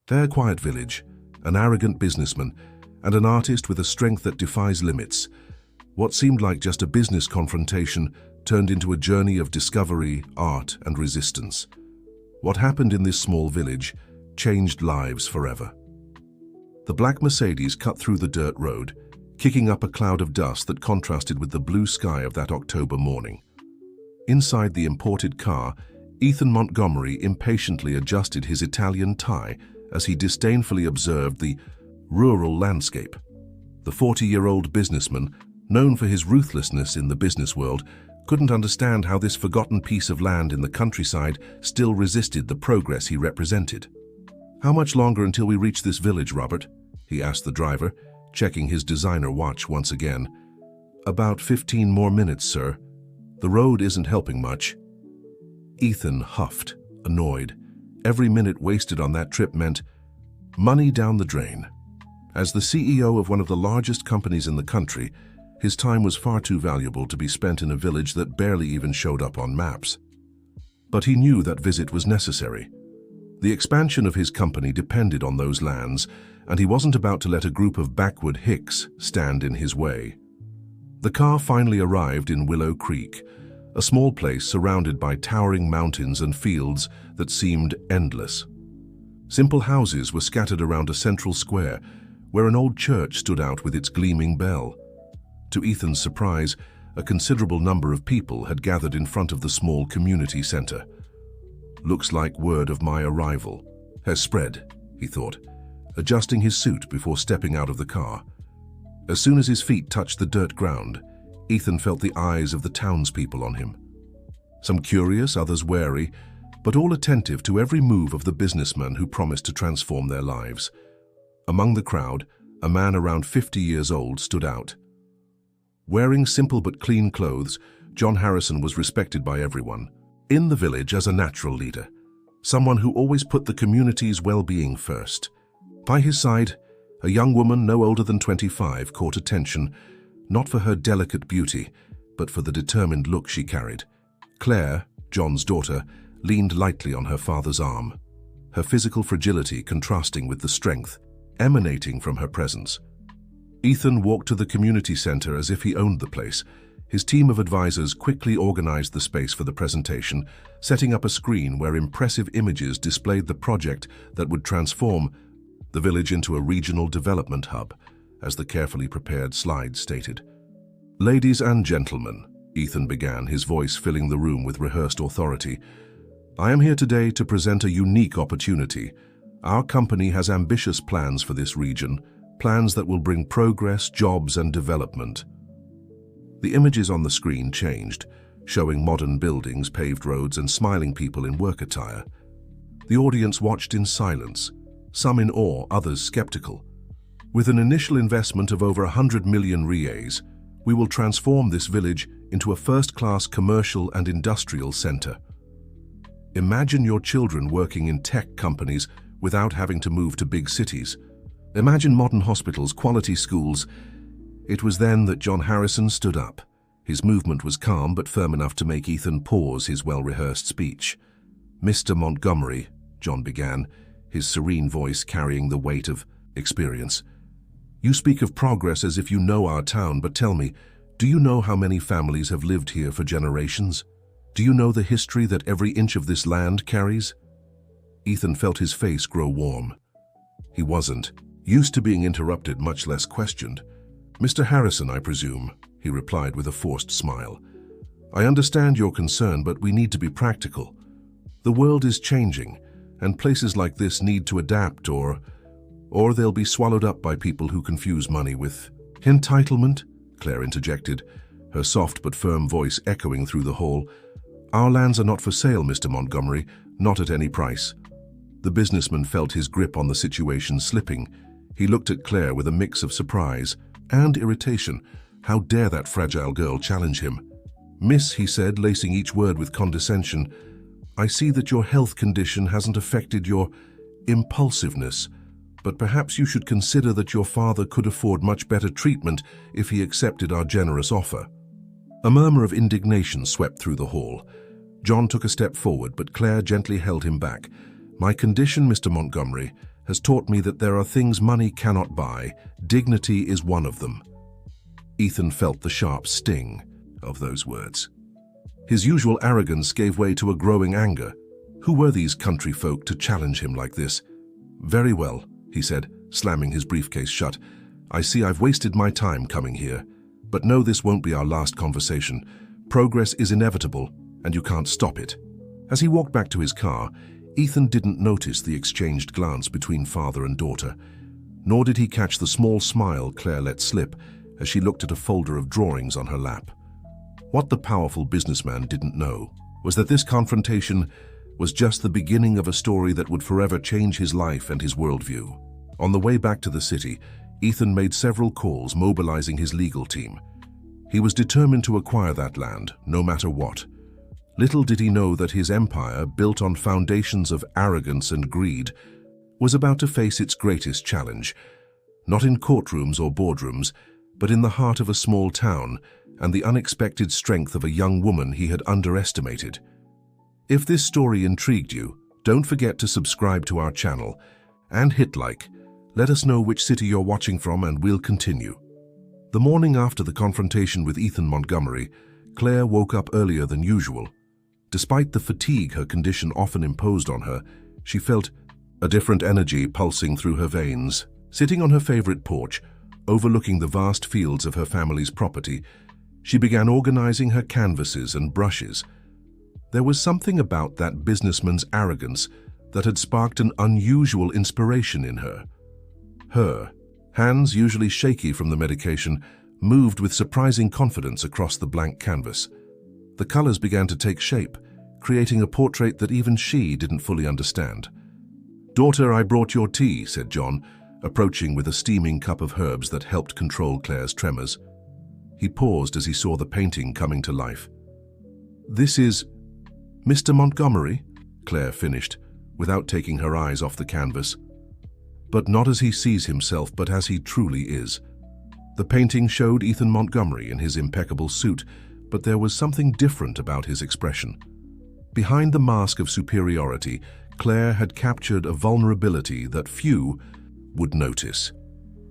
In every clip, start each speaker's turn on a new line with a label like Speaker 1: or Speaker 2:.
Speaker 1: Their quiet village, an arrogant businessman, and an artist with a strength that defies limits. What seemed like just a business confrontation turned into a journey of discovery, art, and resistance. What happened in this small village changed lives forever. The black Mercedes cut through the dirt road, kicking up a cloud of dust that contrasted with the blue sky of that October morning. Inside the imported car, Ethan Montgomery impatiently adjusted his Italian tie as he disdainfully observed the rural landscape. The 40-year-old businessman, known for his ruthlessness in the business world, couldn't understand how this forgotten piece of land in the countryside still resisted the progress he represented. "How much longer until we reach this village, Robert?" he asked the driver, checking his designer watch once again. "About 15 more minutes, sir. The road isn't helping much." Ethan huffed, annoyed. Every minute wasted on that trip meant money down the drain. As the CEO of one of the largest companies in the country, his time was far too valuable to be spent in a village that barely even showed up on maps. But he knew that visit was necessary. The expansion of his company depended on those lands, and he wasn't about to let a group of backward hicks stand in his way. The car finally arrived in Willow Creek, a small place surrounded by towering mountains and fields that seemed endless. Simple houses were scattered around a central square, where an old church stood out with its gleaming bell. To Ethan's surprise, a considerable number of people had gathered in front of the small community center. "Looks like word of my arrival has spread," he thought, adjusting his suit before stepping out of the car. As soon as his feet touched the dirt ground, Ethan felt the eyes of the townspeople on him. Some curious, others wary, but all attentive to every move of the businessman who promised to transform their lives. Among the crowd, a man around 50 years old stood out. Wearing simple but clean clothes, John Harrison was respected by everyone in the village as a natural leader, someone who always put the community's well-being first. By his side, a young woman no older than 25 caught attention, not for her delicate beauty, but for the determined look she carried. Claire, John's daughter, leaned lightly on her father's arm, her physical fragility contrasting with the strength emanating from her presence. Ethan walked to the community center as if he owned the place. His team of advisors quickly organized the space for the presentation, setting up a screen where impressive images displayed the project that would transform the village into a regional development hub, as the carefully prepared slides stated. "Ladies and gentlemen," Ethan began, his voice filling the room with rehearsed authority, "I am here today to present a unique opportunity. Our company has ambitious plans for this region, plans that will bring progress, jobs, and development." The images on the screen changed, showing modern buildings, paved roads, and smiling people in work attire. The audience watched in silence, some in awe, others skeptical. "With an initial investment of over 100 million reais, we will transform this village into a first-class commercial and industrial center. Imagine your children working in tech companies without having to move to big cities. Imagine modern hospitals, quality schools." It was then that John Harrison stood up. His movement was calm but firm enough to make Ethan pause his well-rehearsed speech. "Mr. Montgomery," John began, his serene voice carrying the weight of experience. "You speak of progress as if you know our town, but tell me, do you know how many families have lived here for generations? Do you know the history that every inch of this land carries?" Ethan felt his face grow warm. He wasn't used to being interrupted, much less questioned. "Mr. Harrison, I presume," he replied with a forced smile. "I understand your concern, but we need to be practical. The world is changing, and places like this need to adapt or they'll be swallowed up by people who confuse money with entitlement," Claire interjected, her soft but firm voice echoing through the hall. "Our lands are not for sale, Mr. Montgomery, not at any price." The businessman felt his grip on the situation slipping. He looked at Claire with a mix of surprise and irritation. How dare that fragile girl challenge him? "Miss," he said, lacing each word with condescension, "I see that your health condition hasn't affected your impulsiveness, but perhaps you should consider that your father could afford much better treatment if he accepted our generous offer." A murmur of indignation swept through the hall. John took a step forward, but Claire gently held him back. "My condition, Mr. Montgomery, has taught me that there are things money cannot buy. Dignity is one of them." Ethan felt the sharp sting of those words. His usual arrogance gave way to a growing anger. Who were these country folk to challenge him like this? "Very well," he said, slamming his briefcase shut. "I see I've wasted my time coming here. But no, this won't be our last conversation. Progress is inevitable, and you can't stop it." As he walked back to his car, Ethan didn't notice the exchanged glance between father and daughter, nor did he catch the small smile Claire let slip as she looked at a folder of drawings on her lap. What the powerful businessman didn't know was that this confrontation was just the beginning of a story that would forever change his life and his worldview. On the way back to the city, Ethan made several calls, mobilizing his legal team. He was determined to acquire that land, no matter what. Little did he know that his empire, built on foundations of arrogance and greed, was about to face its greatest challenge, not in courtrooms or boardrooms, but in the heart of a small town and the unexpected strength of a young woman he had underestimated. If this story intrigued you, don't forget to subscribe to our channel and hit like. Let us know which city you're watching from and we'll continue. The morning after the confrontation with Ethan Montgomery, Claire woke up earlier than usual. Despite the fatigue her condition often imposed on her, she felt a different energy pulsing through her veins. Sitting on her favorite porch, overlooking the vast fields of her family's property, she began organizing her canvases and brushes. There was something about that businessman's arrogance that had sparked an unusual inspiration in her. Her hands, usually shaky from the medication, moved with surprising confidence across the blank canvas. The colors began to take shape, creating a portrait that even she didn't fully understand. "Daughter, I brought your tea," said John, approaching with a steaming cup of herbs that helped control Claire's tremors. He paused as he saw the painting coming to life. "This is Mr. Montgomery," Claire finished, without taking her eyes off the canvas. "But not as he sees himself, but as he truly is." The painting showed Ethan Montgomery in his impeccable suit, but there was something different about his expression. Behind the mask of superiority, Claire had captured a vulnerability that few would notice.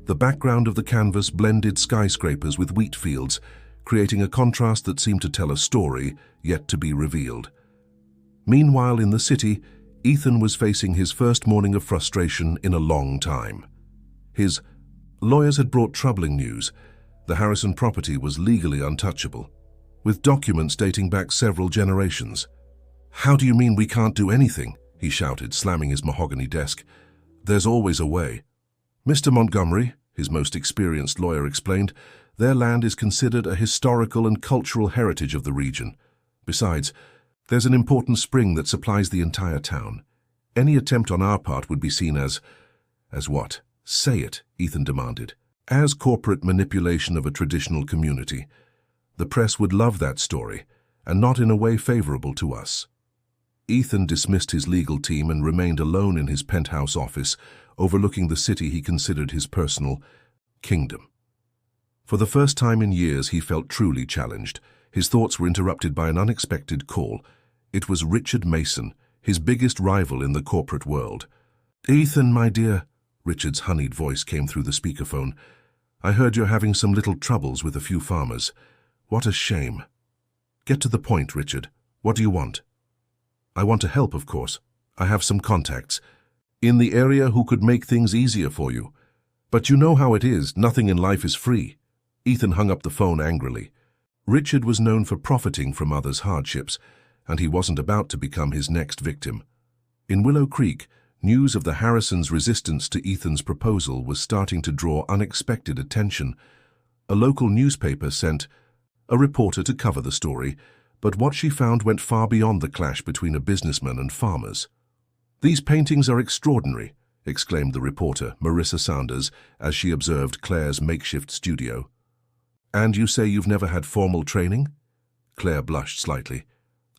Speaker 1: The background of the canvas blended skyscrapers with wheat fields, creating a contrast that seemed to tell a story yet to be revealed. Meanwhile, in the city, Ethan was facing his first morning of frustration in a long time. His lawyers had brought troubling news. The Harrison property was legally untouchable, with documents dating back several generations. "How do you mean we can't do anything?" he shouted, slamming his mahogany desk. "There's always a way." "Mr. Montgomery," his most experienced lawyer explained, "their land is considered a historical and cultural heritage of the region. Besides, there's an important spring that supplies the entire town. Any attempt on our part would be seen as what? Say it," Ethan demanded. "As corporate manipulation of a traditional community. The press would love that story, and not in a way favorable to us." Ethan dismissed his legal team and remained alone in his penthouse office, overlooking the city he considered his personal kingdom. For the first time in years, he felt truly challenged. His thoughts were interrupted by an unexpected call. It was Richard Mason, his biggest rival in the corporate world. "Ethan, my dear," Richard's honeyed voice came through the speakerphone. "I heard you're having some little troubles with a few farmers. What a shame." "Get to the point, Richard. What do you want?" "I want to help, of course. I have some contacts in the area who could make things easier for you. But you know how it is, nothing in life is free." Ethan hung up the phone angrily. Richard was known for profiting from others' hardships, and he wasn't about to become his next victim. In Willow Creek, news of the Harrisons' resistance to Ethan's proposal was starting to draw unexpected attention. A local newspaper sent a reporter to cover the story, but what she found went far beyond the clash between a businessman and farmers. "These paintings are extraordinary," exclaimed the reporter, Marissa Saunders, as she observed Claire's makeshift studio. "And you say you've never had formal training?" Claire blushed slightly.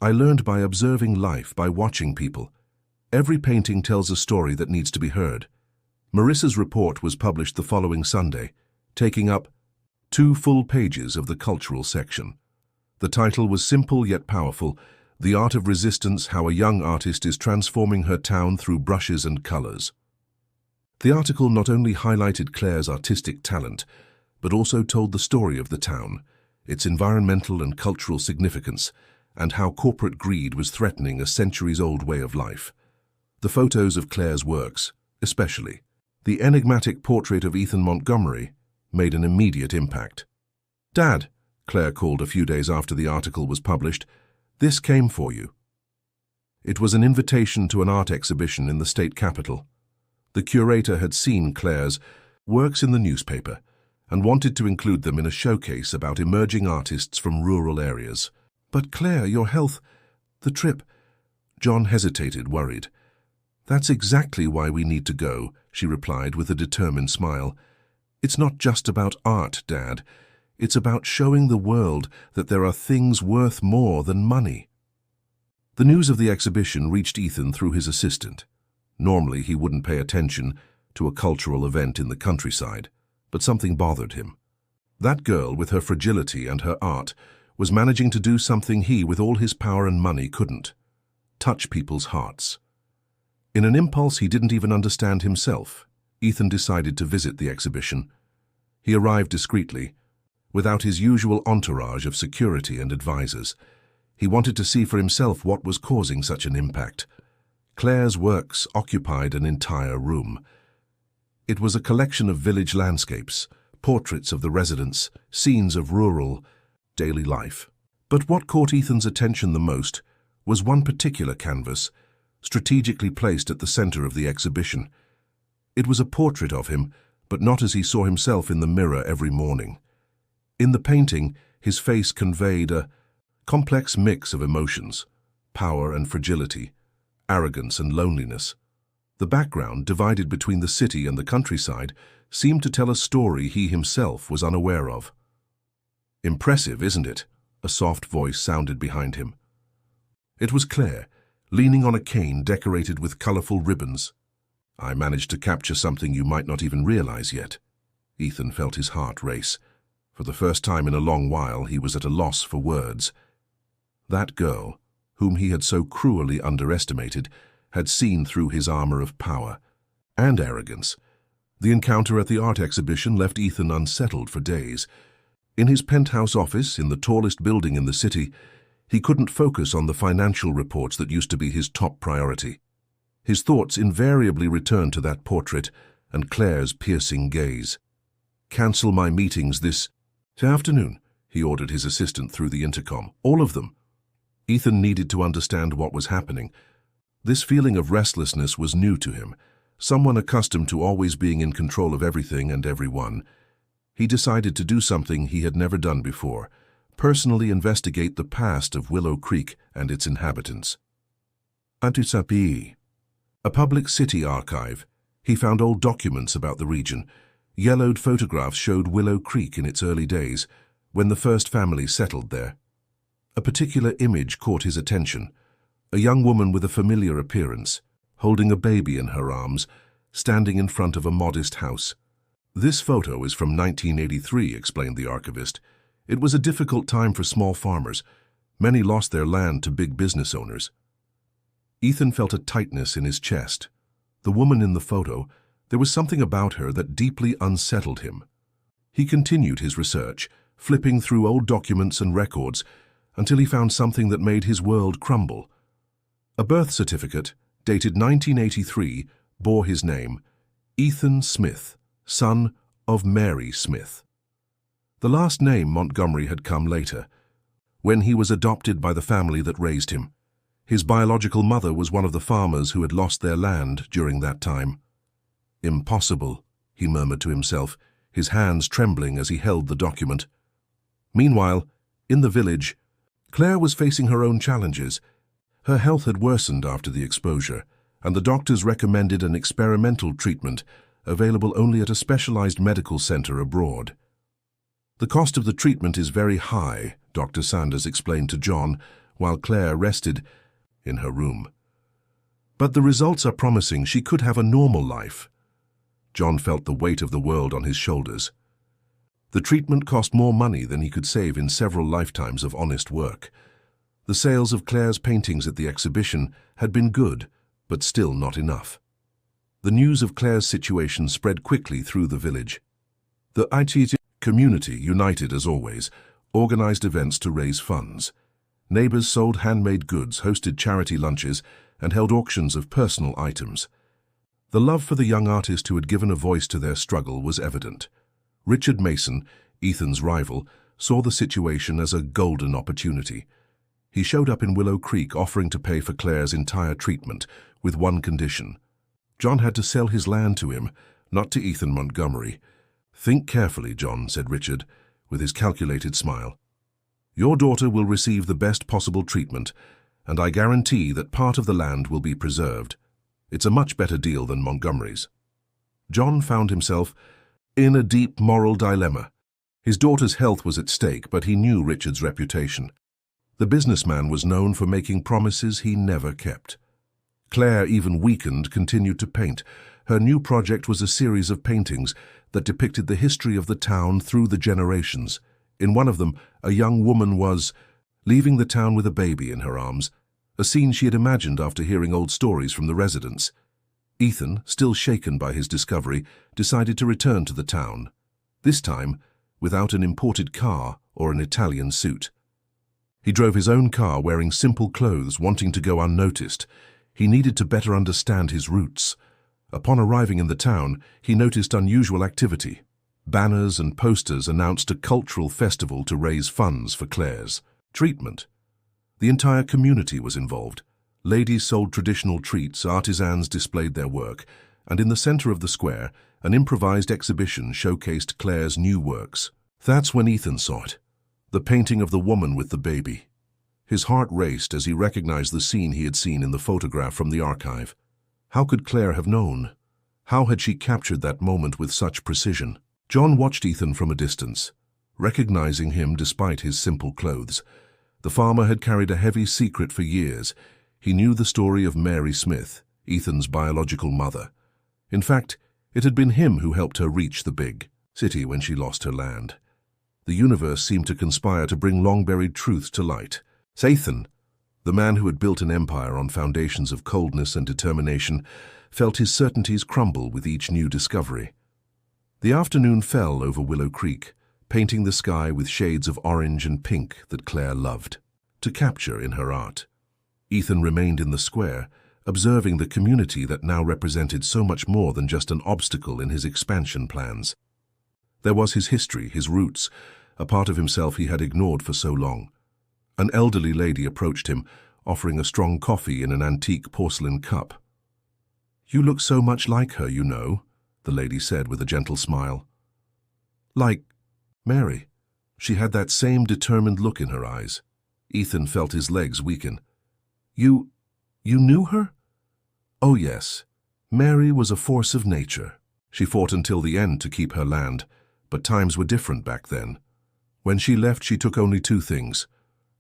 Speaker 1: "I learned by observing life, by watching people. Every painting tells a story that needs to be heard." Marissa's report was published the following Sunday, taking up 2 full pages of the cultural section. The title was simple yet powerful: "The Art of Resistance, How a Young Artist is Transforming Her Town Through Brushes and Colors." The article not only highlighted Claire's artistic talent, but also told the story of the town, its environmental and cultural significance, and how corporate greed was threatening a centuries-old way of life. The photos of Claire's works, especially the enigmatic portrait of Ethan Montgomery, made an immediate impact. "Dad," Claire called a few days after the article was published, "this came for you." It was an invitation to an art exhibition in the state capitol. The curator had seen Claire's works in the newspaper and wanted to include them in a showcase about emerging artists from rural areas. "But Claire, your health, the trip—" John hesitated, worried. "That's exactly why we need to go," she replied with a determined smile. "It's not just about art, Dad. It's about showing the world that there are things worth more than money." The news of the exhibition reached Ethan through his assistant. Normally, he wouldn't pay attention to a cultural event in the countryside, but something bothered him. That girl, with her fragility and her art, was managing to do something he, with all his power and money, couldn't: touch people's hearts. In an impulse he didn't even understand himself, Ethan decided to visit the exhibition. He arrived discreetly, without his usual entourage of security and advisors. He wanted to see for himself what was causing such an impact. Claire's works occupied an entire room. It was a collection of village landscapes, portraits of the residents, scenes of rural, daily life. But what caught Ethan's attention the most was one particular canvas, strategically placed at the center of the exhibition. It was a portrait of him, but not as he saw himself in the mirror every morning. In the painting, his face conveyed a complex mix of emotions: power and fragility, arrogance and loneliness. The background, divided between the city and the countryside, seemed to tell a story he himself was unaware of. "Impressive, isn't it?" a soft voice sounded behind him. It was Claire, leaning on a cane decorated with colorful ribbons. "I managed to capture something you might not even realize yet." Ethan felt his heart race. For the first time in a long while, he was at a loss for words. That girl, whom he had so cruelly underestimated, had seen through his armor of power and arrogance. The encounter at the art exhibition left Ethan unsettled for days. In his penthouse office, in the tallest building in the city, he couldn't focus on the financial reports that used to be his top priority. His thoughts invariably returned to that portrait and Claire's piercing gaze. "Cancel my meetings this afternoon," he ordered his assistant through the intercom. "All of them." Ethan needed to understand what was happening. This feeling of restlessness was new to him. Someone accustomed to always being in control of everything and everyone. He decided to do something he had never done before: personally investigate the past of Willow Creek and its inhabitants. Antusapi, a public city archive, he found old documents about the region. Yellowed photographs showed Willow Creek in its early days, when the first family settled there. A particular image caught his attention: a young woman with a familiar appearance, holding a baby in her arms, standing in front of a modest house. "This photo is from 1983, explained the archivist. "It was a difficult time for small farmers. Many lost their land to big business owners." Ethan felt a tightness in his chest. The woman in the photo, there was something about her that deeply unsettled him. He continued his research, flipping through old documents and records, until he found something that made his world crumble. A birth certificate, dated 1983, bore his name: Ethan Smith, son of Mary Smith. The last name, Montgomery, had come later, when he was adopted by the family that raised him. His biological mother was one of the farmers who had lost their land during that time. "Impossible," he murmured to himself, his hands trembling as he held the document. Meanwhile, in the village, Claire was facing her own challenges. Her health had worsened after the exposure, and the doctors recommended an experimental treatment available only at a specialized medical center abroad. "The cost of the treatment is very high," Dr. Sanders explained to John, while Claire rested in her room. "But the results are promising. She could have a normal life." John felt the weight of the world on his shoulders. The treatment cost more money than he could save in several lifetimes of honest work. The sales of Claire's paintings at the exhibition had been good, but still not enough. The news of Claire's situation spread quickly through the village. The IT community, united as always, organized events to raise funds. Neighbors sold handmade goods, hosted charity lunches, and held auctions of personal items. The love for the young artist who had given a voice to their struggle was evident. Richard Mason, Ethan's rival, saw the situation as a golden opportunity. He showed up in Willow Creek offering to pay for Claire's entire treatment, with one condition. John had to sell his land to him, not to Ethan Montgomery. "Think carefully, John," said Richard, with his calculated smile. "Your daughter will receive the best possible treatment, and I guarantee that part of the land will be preserved. It's a much better deal than Montgomery's." John found himself in a deep moral dilemma. His daughter's health was at stake, but he knew Richard's reputation. The businessman was known for making promises he never kept. Claire, even weakened, continued to paint. Her new project was a series of paintings that depicted the history of the town through the generations. In one of them, a young woman was leaving the town with a baby in her arms, a scene she had imagined after hearing old stories from the residents. Ethan, still shaken by his discovery, decided to return to the town, this time without an imported car or an Italian suit. He drove his own car wearing simple clothes, wanting to go unnoticed. He needed to better understand his roots. Upon arriving in the town, he noticed unusual activity. Banners and posters announced a cultural festival to raise funds for Claire's treatment. The entire community was involved. Ladies sold traditional treats, artisans displayed their work, and in the center of the square, an improvised exhibition showcased Claire's new works. That's when Ethan saw it. The painting of the woman with the baby. His heart raced as he recognized the scene he had seen in the photograph from the archive. How could Claire have known? How had she captured that moment with such precision? John watched Ethan from a distance, recognizing him despite his simple clothes. The farmer had carried a heavy secret for years. He knew the story of Mary Smith, Ethan's biological mother. In fact, it had been him who helped her reach the big city when she lost her land. The universe seemed to conspire to bring long-buried truths to light. Ethan, the man who had built an empire on foundations of coldness and determination, felt his certainties crumble with each new discovery. The afternoon fell over Willow Creek, painting the sky with shades of orange and pink that Claire loved to capture in her art. Ethan remained in the square, observing the community that now represented so much more than just an obstacle in his expansion plans. There was his history, his roots, a part of himself he had ignored for so long. An elderly lady approached him, offering a strong coffee in an antique porcelain cup. "You look so much like her, you know," the lady said with a gentle smile. "Like Mary." She had that same determined look in her eyes. Ethan felt his legs weaken. You knew her?" "Oh yes. Mary was a force of nature. She fought until the end to keep her land, but times were different back then. When she left, she took only two things: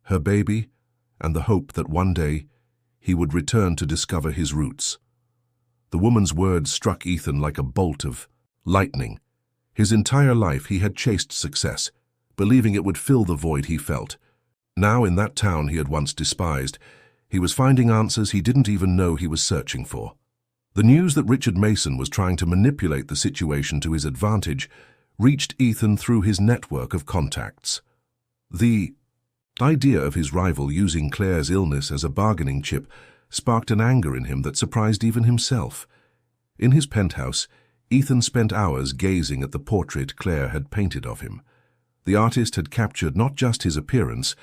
Speaker 1: her baby and the hope that one day he would return to discover his roots." The woman's words struck Ethan like a bolt of lightning. His entire life he had chased success, believing it would fill the void he felt. Now, in that town he had once despised, he was finding answers he didn't even know he was searching for. The news that Richard Mason was trying to manipulate the situation to his advantage reached Ethan through his network of contacts. The idea of his rival using Claire's illness as a bargaining chip sparked an anger in him that surprised even himself. In his penthouse, Ethan spent hours gazing at the portrait Claire had painted of him. The artist had captured not just his appearance,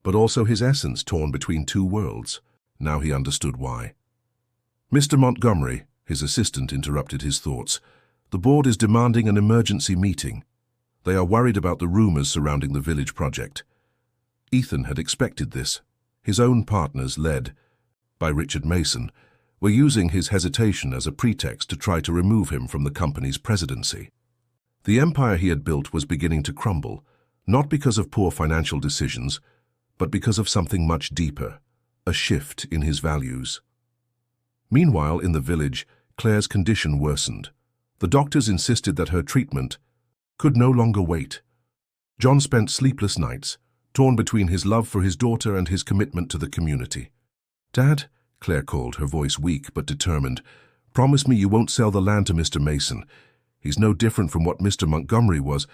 Speaker 1: but also his essence torn between two worlds. Now he understood why. "Mr. Montgomery," his assistant interrupted his thoughts, "the board is demanding an emergency meeting. They are worried about the rumors surrounding the village project." Ethan had expected this. His own partners, led by Richard Mason, were using his hesitation as a pretext to try to remove him from the company's presidency. The empire he had built was beginning to crumble, not because of poor financial decisions, but because of something much deeper, a shift in his values. Meanwhile, in the village, Claire's condition worsened. The doctors insisted that her treatment could no longer wait. John spent sleepless nights, torn between his love for his daughter and his commitment to the community. "Dad," Claire called, her voice weak but determined, Promise me you won't sell the land to Mr. Mason. He's no different from what Mr. Montgomery was.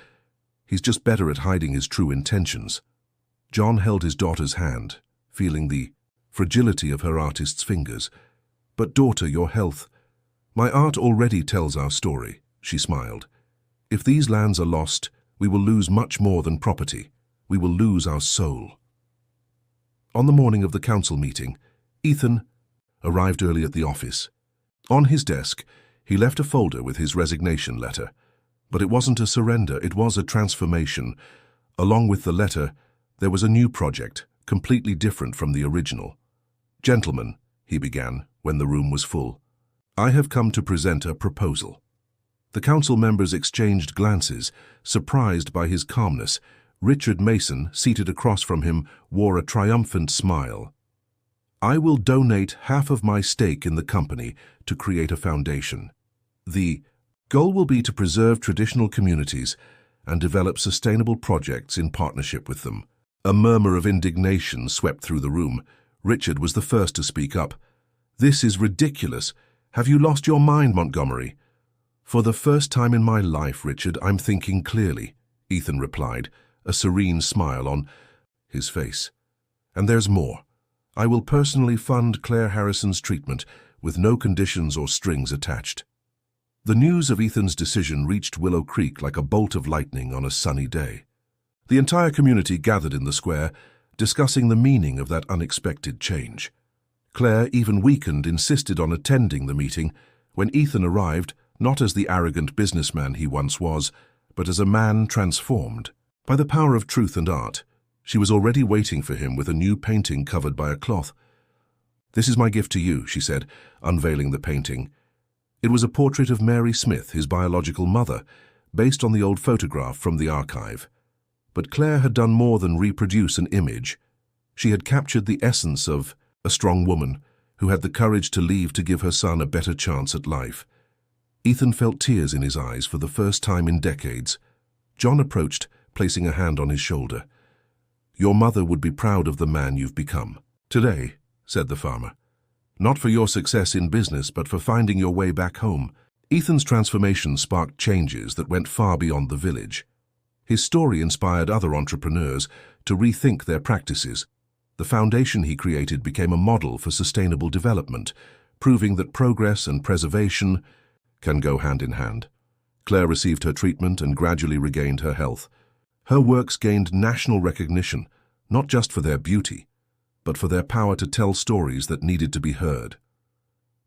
Speaker 1: He's just better at hiding his true intentions." John held his daughter's hand, feeling the fragility of her artist's fingers. "But daughter, your health. My art already tells our story," she smiled. "If these lands are lost, we will lose much more than property. We will lose our soul." On the morning of the council meeting, Ethan arrived early at the office. On his desk, he left a folder with his resignation letter. But it wasn't a surrender, it was a transformation. Along with the letter, there was a new project, completely different from the original. "Gentlemen," he began, when the room was full, "I have come to present a proposal." The council members exchanged glances, surprised by his calmness. Richard Mason, seated across from him, wore a triumphant smile. "I will donate half of my stake in the company to create a foundation. The goal will be to preserve traditional communities and develop sustainable projects in partnership with them." A murmur of indignation swept through the room. Richard was the first to speak up. "This is ridiculous. Have you lost your mind, Montgomery?" "For the first time in my life, Richard, I'm thinking clearly," Ethan replied, a serene smile on his face. "And there's more. I will personally fund Claire Harrison's treatment with no conditions or strings attached." The news of Ethan's decision reached Willow Creek like a bolt of lightning on a sunny day. The entire community gathered in the square, discussing the meaning of that unexpected change. Claire, even weakened, insisted on attending the meeting when Ethan arrived, not as the arrogant businessman he once was, but as a man transformed. By the power of truth and art, she was already waiting for him with a new painting covered by a cloth. "This is my gift to you," she said, unveiling the painting. It was a portrait of Mary Smith, his biological mother, based on the old photograph from the archive. But Claire had done more than reproduce an image. She had captured the essence of a strong woman who had the courage to leave to give her son a better chance at life. Ethan felt tears in his eyes for the first time in decades. John approached, placing a hand on his shoulder. "Your mother would be proud of the man you've become." "Today," said the farmer. "Not for your success in business, but for finding your way back home." Ethan's transformation sparked changes that went far beyond the village. His story inspired other entrepreneurs to rethink their practices. The foundation he created became a model for sustainable development, proving that progress and preservation can go hand in hand. Claire received her treatment and gradually regained her health. Her works gained national recognition, not just for their beauty, but for their power to tell stories that needed to be heard.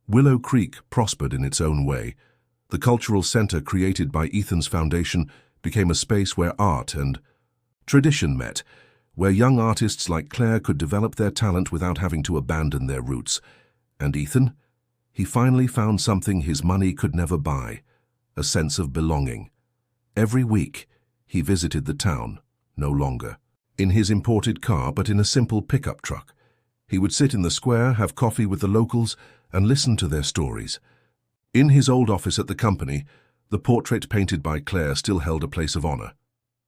Speaker 1: Willow Creek prospered in its own way. The cultural center created by Ethan's foundation became a space where art and tradition met, where young artists like Claire could develop their talent without having to abandon their roots. And Ethan? He finally found something his money could never buy, a sense of belonging. Every week, he visited the town, no longer in his imported car, but in a simple pickup truck. He would sit in the square, have coffee with the locals, and listen to their stories. In his old office at the company, the portrait painted by Claire still held a place of honor.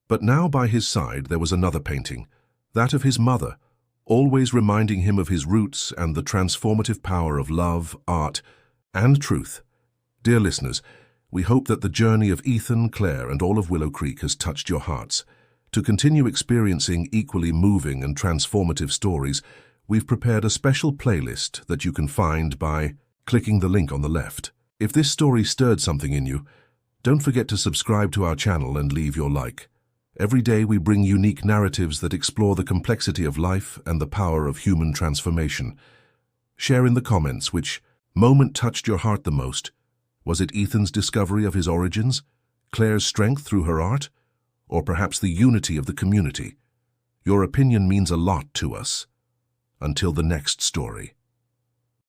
Speaker 1: But now by his side there was another painting, that of his mother, always reminding him of his roots and the transformative power of love, art, and truth. Dear listeners, we hope that the journey of Ethan, Claire, and all of Willow Creek has touched your hearts. To continue experiencing equally moving and transformative stories, we've prepared a special playlist that you can find by clicking the link on the left. If this story stirred something in you, don't forget to subscribe to our channel and leave your like. Every day we bring unique narratives that explore the complexity of life and the power of human transformation. Share in the comments which moment touched your heart the most. Was it Ethan's discovery of his origins, Claire's strength through her art, or perhaps the unity of the community? Your opinion means a lot to us. Until the next story.